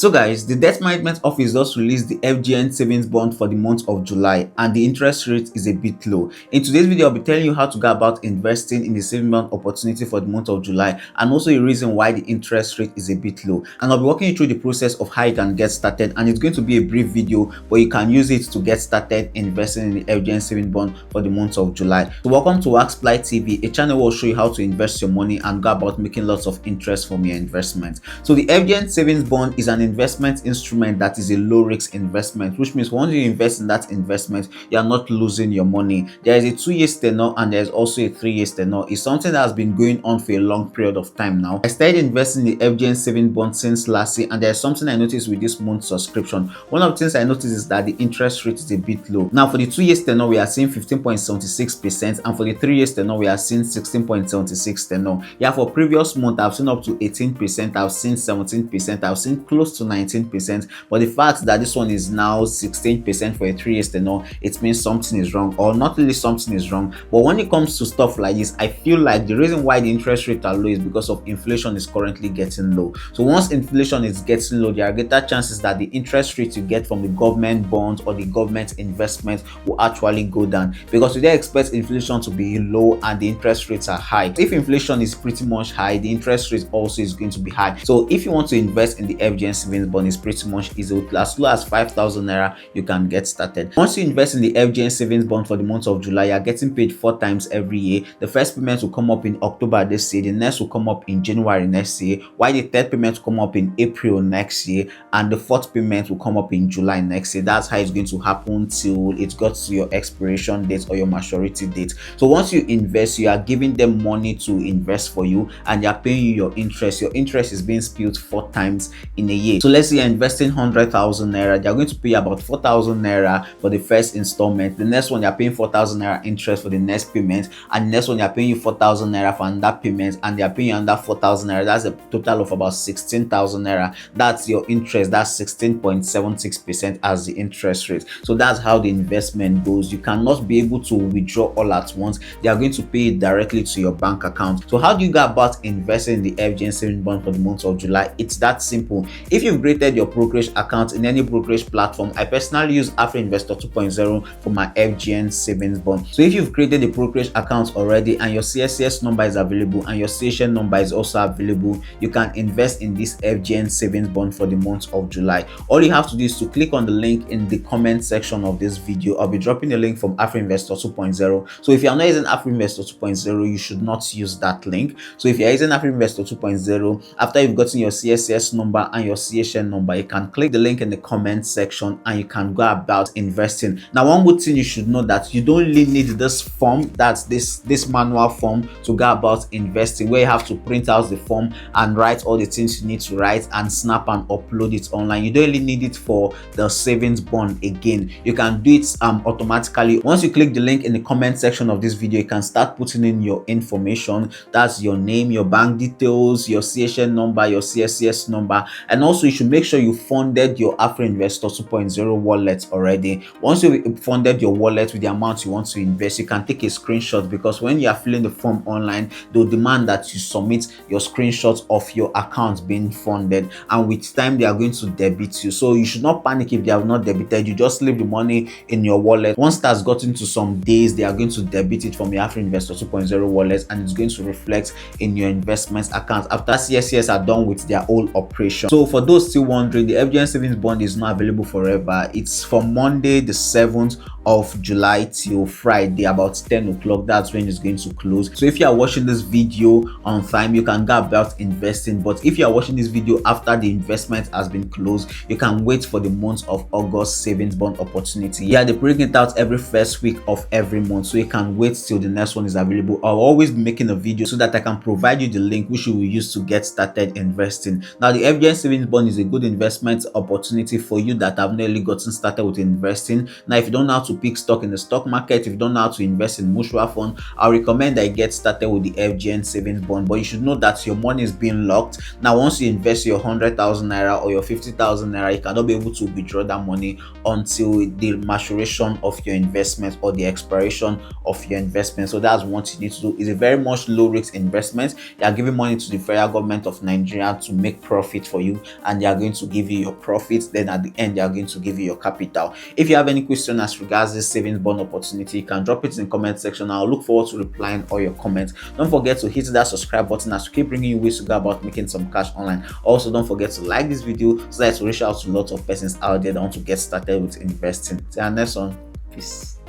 So guys, the debt management office just released the FGN Savings Bond for the month of July, and the interest rate is a bit low. In today's video, I'll be telling you how to go about investing in the savings bond opportunity for the month of July, and also a reason why the interest rate is a bit low. And I'll be walking you through the process of how you can get started, and it's going to be a brief video, but you can use it to get started investing in the FGN Savings Bond for the month of July. So welcome to Waxply TV, a channel where will show you how to invest your money and go about making lots of interest from your investment. So the FGN Savings Bond is an investment instrument that is a low risk investment, which means once you invest in that investment, you are not losing your money. There is a 2-year tenor and there's also a 3-year tenor. It's something that has been going on for a long period of time now. I started investing in the FGN Savings Bond since last year, and there's something I noticed with this month's subscription. One of the things I noticed is that the interest rate is a bit low. Now for the 2-year tenor, we are seeing 15.76%, and for the 3-year tenor, we are seeing 16.76 tenor. Yeah, for previous month, I've seen up to 18%, I've seen 17%, I've seen close to 19%, but the fact that this one is now 16% for a 3-year tenor, it means something is wrong, or not really something is wrong, but when it comes to stuff like this, I feel like the reason why the interest rates are low is because of inflation is currently getting low. So once inflation is getting low, there are greater chances that the interest rate you get from the government bonds or the government investment will actually go down, because we don't expect inflation to be low and the interest rates are high. If inflation is pretty much high, the interest rate also is going to be high. So if you want to invest in the FGN Savings Bond, it's pretty much easy. With as low as 5,000 naira, you can get started. Once you invest in the FGN Savings Bond for the month of July, you are getting paid 4 times every year. The first payment will come up in October this year, the next will come up in January next year, while the third payment will come up in April next year, and the fourth payment will come up in July next year. That's how it's going to happen till it got to your expiration date or your maturity date. So once you invest, you are giving them money to invest for you, and they are paying you your interest. Your interest is being split 4 times in a year. So let's say you're investing 100,000 naira, they're going to pay about 4,000 naira for the first installment. The next one, you're paying 4,000 naira interest for the next payment, and the next one, you're paying you 4,000 naira for another payment, and they're paying you another 4,000 naira. That's a total of about 16,000 naira. That's your interest. That's 16.76% as the interest rate. So that's how the investment goes. You cannot be able to withdraw all at once. They are going to pay it directly to your bank account. So how do you go about investing in the FGN Savings Bond for the month of July? It's that simple. If you've created your brokerage account in any brokerage platform, I personally use Investor 2.0 for my FGN Savings Bond. So if you've created a brokerage account already and your CSCS number is available and your CHN number is also available, you can invest in this FGN Savings Bond for the month of July. All you have to do is to click on the link in the comment section of this video. I'll be dropping the link from Investor 2.0. So if you're not using Investor 2.0, you should not use that link. So if you're using Investor 2.0, after you've gotten your CSCS number and your CHN number, you can click the link in the comment section and you can go about investing. Now, one good thing you should know that you don't really need this form, that's this manual form, to go about investing, where you have to print out the form and write all the things you need to write and snap and upload it online. You don't really need it for the savings bond again. You can do it automatically. Once you click the link in the comment section of this video, you can start putting in your information. That's your name, your bank details, your CHN number, your CSCS number, and also you should make sure you funded your Investor 2.0 wallet already. Once you funded your wallet with the amount you want to invest, you can take a screenshot, because when you are filling the form online, they'll demand that you submit your screenshots of your account being funded, and with time they are going to debit you. So you should not panic if they have not debited you. Just leave the money in your wallet. Once that's gotten to some days, they are going to debit it from your Investor 2.0 wallet, and it's going to reflect in your investments account after CSCS are done with their whole operation. So for those still wondering, the FGN Savings Bond is not available forever. It's from Monday the 7th of July till Friday about 10 o'clock. That's when it's going to close. So if you are watching this video on time, you can go about investing. But if you are watching this video after the investment has been closed, you can wait for the month of August savings bond opportunity. Yeah, they bring it out every first week of every month, so you can wait till the next one is available. I'll always be making a video so that I can provide you the link which you will use to get started investing. Now, the FGN Savings Bond is a good investment opportunity for you that have nearly gotten started with investing. Now, if you don't know how to pick stock in the stock market, if you don't know how to invest in mutual fund, I recommend that you get started with the FGN Savings Bond. But you should know that your money is being locked. Now, once you invest your 100,000 naira or your 50,000 naira, you cannot be able to withdraw that money until the maturation of your investment or the expiration of your investment. So that's what you need to do. It's a very much low risk investment. You are giving money to the federal government of Nigeria to make profit for you, and they are going to give you your profits. Then at the end, they are going to give you your capital. If you have any question as regards this savings bond opportunity, you can drop it in the comment section. I'll look forward to replying all your comments. Don't forget to hit that subscribe button as we keep bringing you ways to go about making some cash online. Also, don't forget to like this video so that it will reach out to lots of persons out there that want to get started with investing. Till our next one, peace.